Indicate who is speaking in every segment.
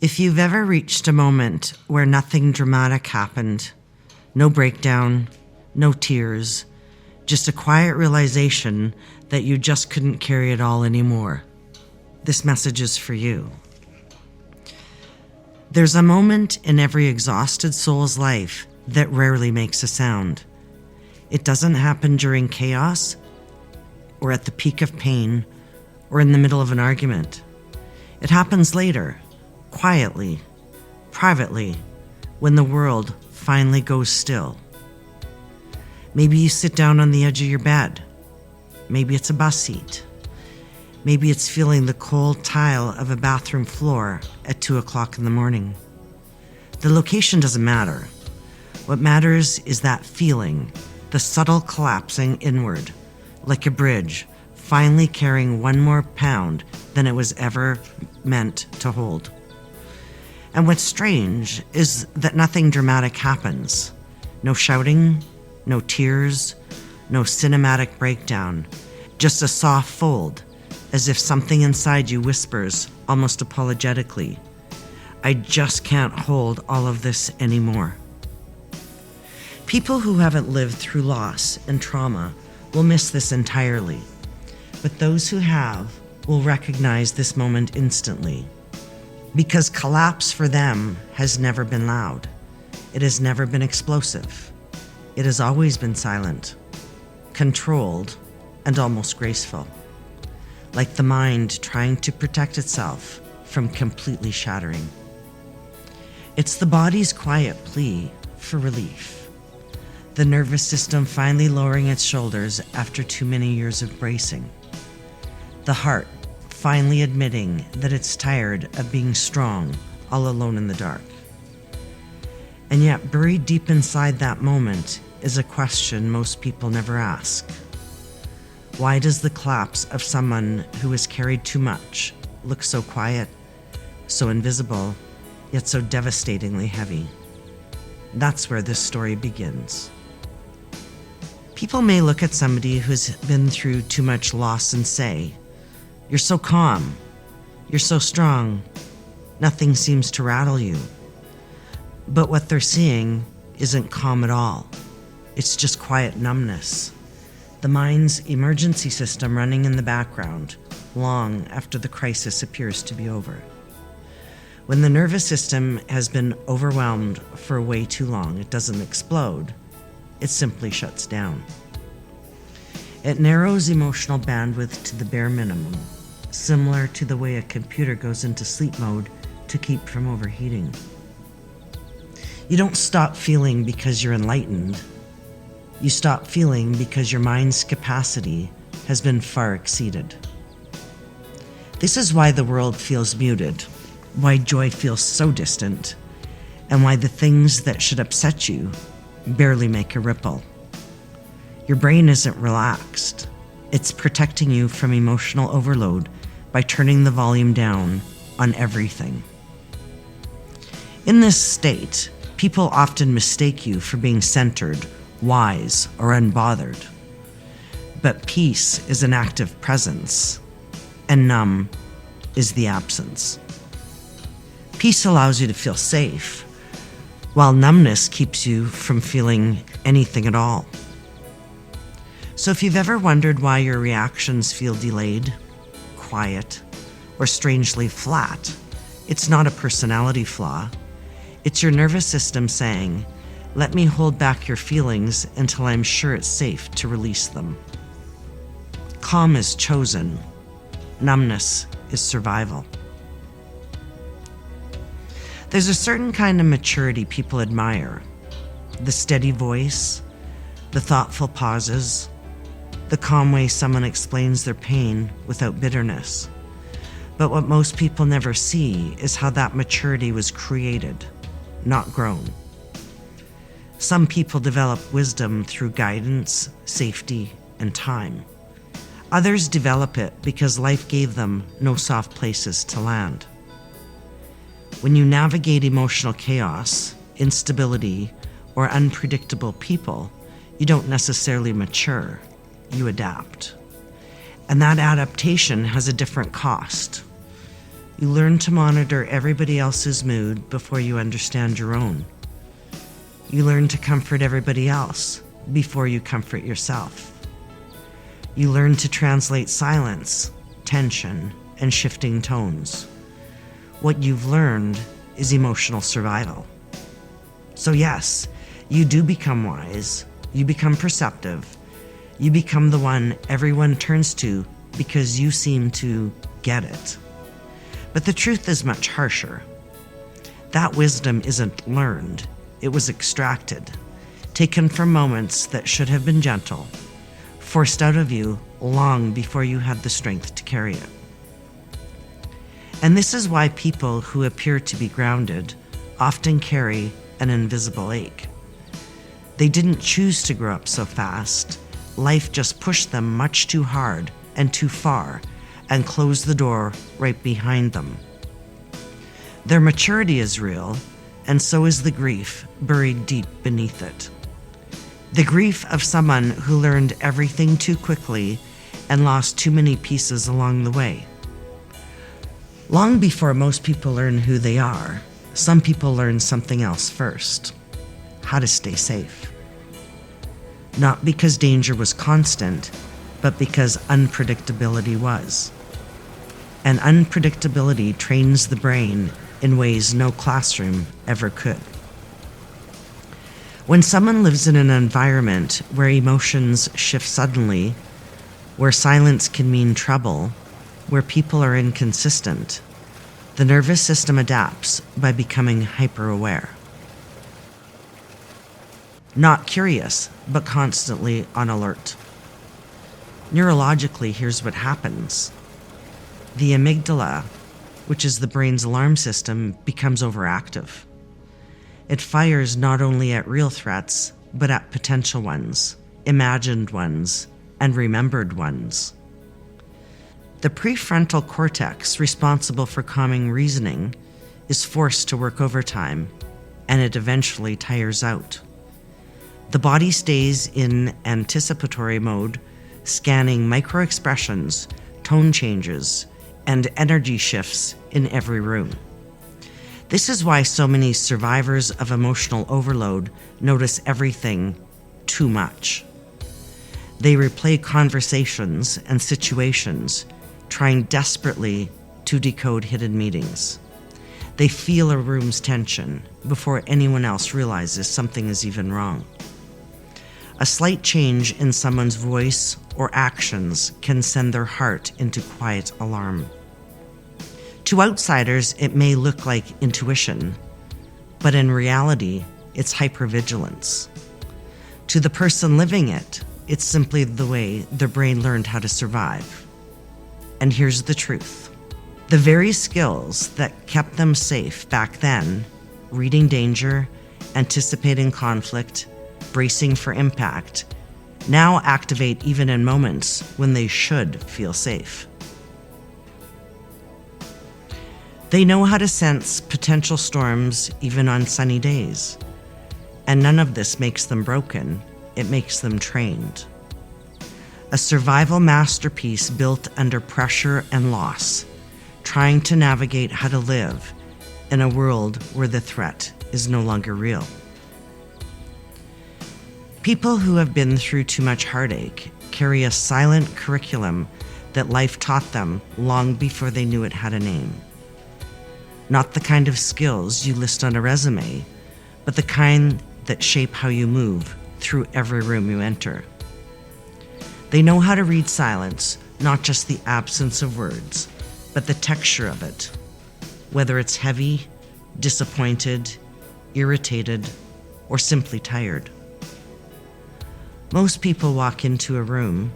Speaker 1: If you've ever reached a moment where nothing dramatic happened, no breakdown, no tears, just a quiet realization that you just couldn't carry it all anymore, this message is for you. There's a moment in every exhausted soul's life that rarely makes a sound. It doesn't happen during chaos, or at the peak of pain, or in the middle of an argument. It happens later, quietly, privately, when the world finally goes still. Maybe you sit down on the edge of your bed. Maybe it's a bus seat. Maybe it's feeling the cold tile of a bathroom floor at 2 o'clock in the morning. The location doesn't matter. What matters is that feeling, the subtle collapsing inward, like a bridge, finally carrying one more pound than it was ever meant to hold. And what's strange is that nothing dramatic happens. No shouting, no tears, no cinematic breakdown, just a soft fold, as if something inside you whispers, almost apologetically, I just can't hold all of this anymore. People who haven't lived through loss and trauma will miss this entirely, but those who have will recognize this moment instantly. Because collapse for them has never been loud. It has never been explosive. It has always been silent, controlled, and almost graceful. Like the mind trying to protect itself from completely shattering. It's the body's quiet plea for relief. The nervous system finally lowering its shoulders after too many years of bracing. The heart finally admitting that it's tired of being strong, all alone in the dark. And yet, buried deep inside that moment is a question most people never ask. Why does the collapse of someone who has carried too much look so quiet, so invisible, yet so devastatingly heavy? That's where this story begins. People may look at somebody who's been through too much loss and say, "You're so calm. You're so strong. Nothing seems to rattle you." But what they're seeing isn't calm at all. It's just quiet numbness. The mind's emergency system running in the background, long after the crisis appears to be over. When the nervous system has been overwhelmed for way too long, it doesn't explode. It simply shuts down. It narrows emotional bandwidth to the bare minimum, similar to the way a computer goes into sleep mode to keep from overheating. You don't stop feeling because you're enlightened. You stop feeling because your mind's capacity has been far exceeded. This is why the world feels muted, why joy feels so distant, and why the things that should upset you barely make a ripple. Your brain isn't relaxed. It's protecting you from emotional overload by turning the volume down on everything. In this state, people often mistake you for being centered, wise, or unbothered. But peace is an active presence, and numb is the absence. Peace allows you to feel safe, while numbness keeps you from feeling anything at all. So if you've ever wondered why your reactions feel delayed, quiet, or strangely flat, it's not a personality flaw. It's your nervous system saying, "Let me hold back your feelings until I'm sure it's safe to release them." Calm is chosen. Numbness is survival. There's a certain kind of maturity people admire. The steady voice, the thoughtful pauses, the calm way someone explains their pain without bitterness. But what most people never see is how that maturity was created, not grown. Some people develop wisdom through guidance, safety, and time. Others develop it because life gave them no soft places to land. When you navigate emotional chaos, instability, or unpredictable people, you don't necessarily mature, you adapt. And that adaptation has a different cost. You learn to monitor everybody else's mood before you understand your own. You learn to comfort everybody else before you comfort yourself. You learn to translate silence, tension, and shifting tones. What you've learned is emotional survival. So yes, you do become wise, you become perceptive, you become the one everyone turns to because you seem to get it. But the truth is much harsher. That wisdom isn't learned, it was extracted, taken from moments that should have been gentle, forced out of you long before you had the strength to carry it. And this is why people who appear to be grounded often carry an invisible ache. They didn't choose to grow up so fast. Life just pushed them much too hard and too far and closed the door right behind them. Their maturity is real, and so is the grief buried deep beneath it. The grief of someone who learned everything too quickly and lost too many pieces along the way. Long before most people learn who they are, some people learn something else first: how to stay safe. Not because danger was constant, but because unpredictability was. And unpredictability trains the brain in ways no classroom ever could. When someone lives in an environment where emotions shift suddenly, where silence can mean trouble, where people are inconsistent, the nervous system adapts by becoming hyper-aware. Not curious, but constantly on alert. Neurologically, here's what happens. The amygdala, which is the brain's alarm system, becomes overactive. It fires not only at real threats, but at potential ones, imagined ones, and remembered ones. The prefrontal cortex, responsible for calming reasoning, is forced to work overtime, and it eventually tires out. The body stays in anticipatory mode, scanning micro-expressions, tone changes, and energy shifts in every room. This is why so many survivors of emotional overload notice everything too much. They replay conversations and situations, trying desperately to decode hidden meanings. They feel a room's tension before anyone else realizes something is even wrong. A slight change in someone's voice or actions can send their heart into quiet alarm. To outsiders, it may look like intuition, but in reality, it's hypervigilance. To the person living it, it's simply the way their brain learned how to survive. And here's the truth. The very skills that kept them safe back then, reading danger, anticipating conflict, bracing for impact, now activate even in moments when they should feel safe. They know how to sense potential storms even on sunny days. And none of this makes them broken, it makes them trained. A survival masterpiece built under pressure and loss, trying to navigate how to live in a world where the threat is no longer real. People who have been through too much heartache carry a silent curriculum that life taught them long before they knew it had a name. Not the kind of skills you list on a resume, but the kind that shape how you move through every room you enter. They know how to read silence, not just the absence of words, but the texture of it, whether it's heavy, disappointed, irritated, or simply tired. Most people walk into a room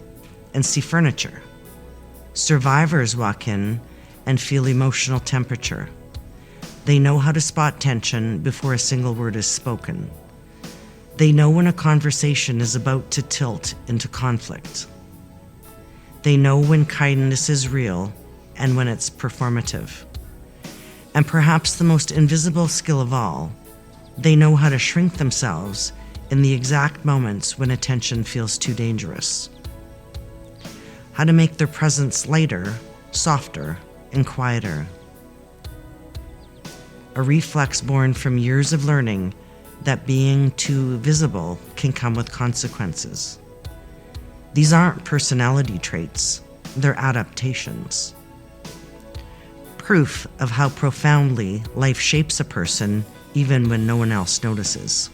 Speaker 1: and see furniture. Survivors walk in and feel emotional temperature. They know how to spot tension before a single word is spoken. They know when a conversation is about to tilt into conflict. They know when kindness is real and when it's performative. And perhaps the most invisible skill of all, they know how to shrink themselves in the exact moments when attention feels too dangerous. How to make their presence lighter, softer, and quieter. a reflex born from years of learning that being too visible can come with consequences. These aren't personality traits, they're adaptations. Proof of how profoundly life shapes a person even when no one else notices.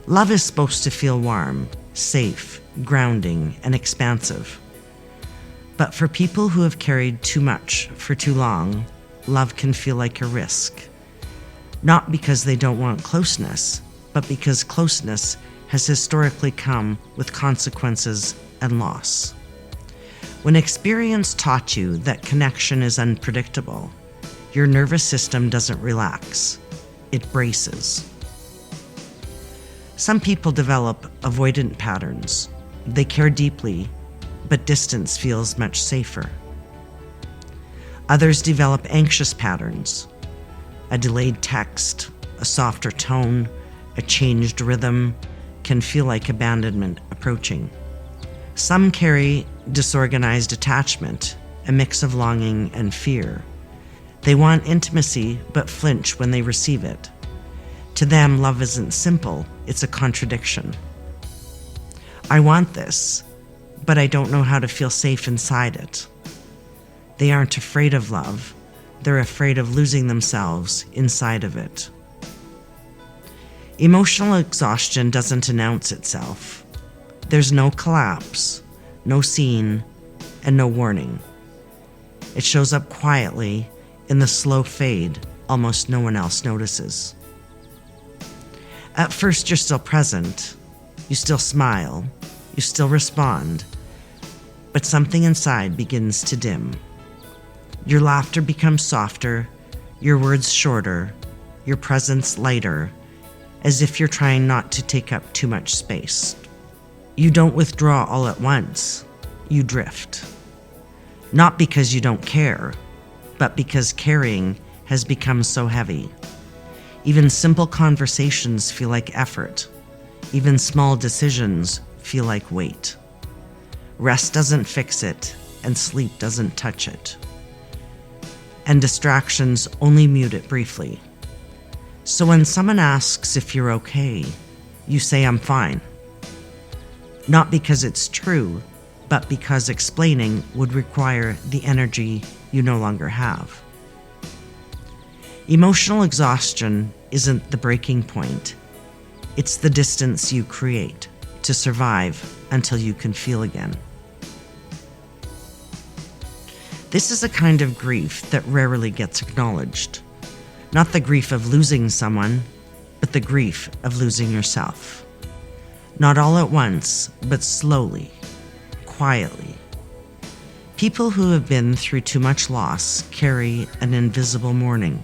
Speaker 1: Love is supposed to feel warm, safe, grounding, and expansive. But for people who have carried too much for too long, love can feel like a risk. Not because they don't want closeness, but because closeness has historically come with consequences and loss. When experience taught you that connection is unpredictable, your nervous system doesn't relax, it braces. Some people develop avoidant patterns. They care deeply, but distance feels much safer. Others develop anxious patterns. A delayed text, a softer tone, a changed rhythm can feel like abandonment approaching. Some carry disorganized attachment, a mix of longing and fear. They want intimacy but flinch when they receive it. To them, love isn't simple, it's a contradiction. I want this, but I don't know how to feel safe inside it. They aren't afraid of love, they're afraid of losing themselves inside of it. Emotional exhaustion doesn't announce itself. There's no collapse, no scene, and no warning. It shows up quietly in the slow fade almost no one else notices. At first, you're still present, you still smile, you still respond, but something inside begins to dim. Your laughter becomes softer, your words shorter, your presence lighter, as if you're trying not to take up too much space. You don't withdraw all at once, you drift. Not because you don't care, but because caring has become so heavy. Even simple conversations feel like effort. Even small decisions feel like weight. Rest doesn't fix it, and sleep doesn't touch it. And distractions only mute it briefly. So when someone asks if you're okay, you say, "I'm fine." Not because it's true, but because explaining would require the energy you no longer have. Emotional exhaustion isn't the breaking point. It's the distance you create to survive until you can feel again. This is a kind of grief that rarely gets acknowledged. Not the grief of losing someone, but the grief of losing yourself. Not all at once, but slowly, quietly. People who have been through too much loss carry an invisible mourning.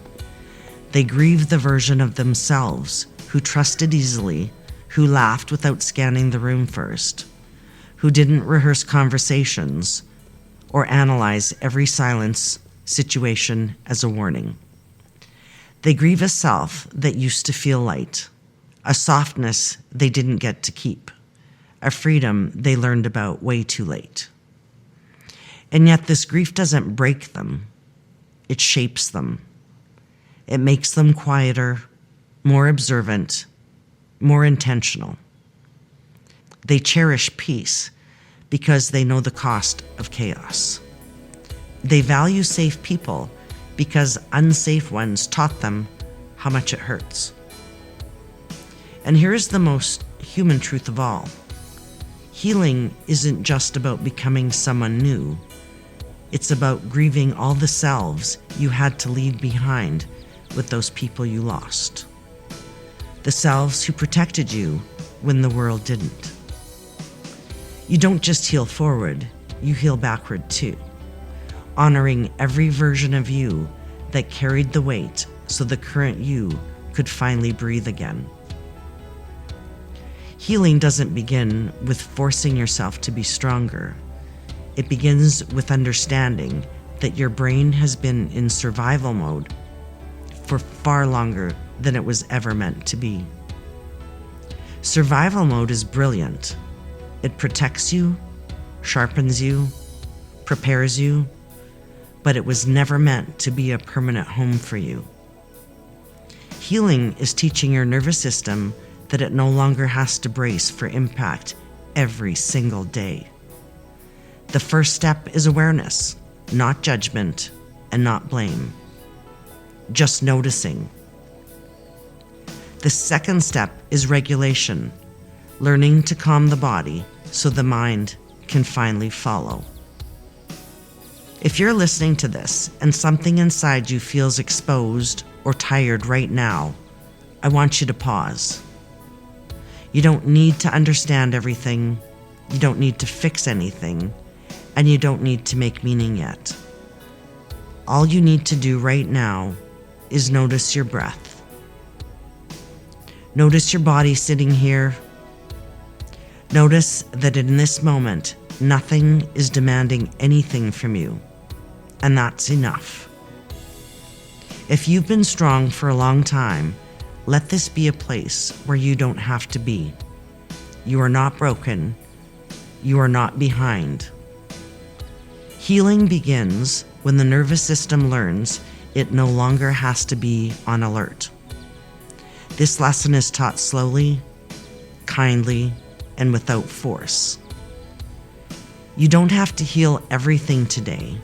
Speaker 1: They grieve the version of themselves who trusted easily, who laughed without scanning the room first, who didn't rehearse conversations or analyze every silence situation as a warning. They grieve a self that used to feel light, a softness they didn't get to keep, a freedom they learned about way too late. And yet this grief doesn't break them, it shapes them. It makes them quieter, more observant, more intentional. They cherish peace because they know the cost of chaos. They value safe people because unsafe ones taught them how much it hurts. And here's the most human truth of all. Healing isn't just about becoming someone new. It's about grieving all the selves you had to leave behind with those people you lost. The selves who protected you when the world didn't. You don't just heal forward, you heal backward too, honoring every version of you that carried the weight so the current you could finally breathe again. Healing doesn't begin with forcing yourself to be stronger. It begins with understanding that your brain has been in survival mode for far longer than it was ever meant to be. Survival mode is brilliant. It protects you, sharpens you, prepares you, but it was never meant to be a permanent home for you. Healing is teaching your nervous system that it no longer has to brace for impact every single day. The first step is awareness, not judgment and not blame. Just noticing. The second step is regulation, learning to calm the body so the mind can finally follow. If you're listening to this and something inside you feels exposed or tired right now, I want you to pause. You don't need to understand everything, you don't need to fix anything, and you don't need to make meaning yet. All you need to do right now is notice your breath. Notice your body sitting here. Notice that in this moment, nothing is demanding anything from you, and that's enough. If you've been strong for a long time, let this be a place where you don't have to be. You are not broken. You are not behind. Healing begins when the nervous system learns it no longer has to be on alert. This lesson is taught slowly, kindly, and without force. You don't have to heal everything today.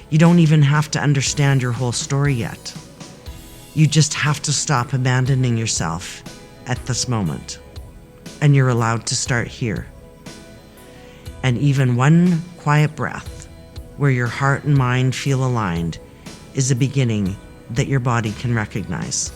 Speaker 1: You don't even have to understand your whole story yet. You just have to stop abandoning yourself at this moment. And you're allowed to start here. And even one quiet breath, where your heart and mind feel aligned, is a beginning that your body can recognize.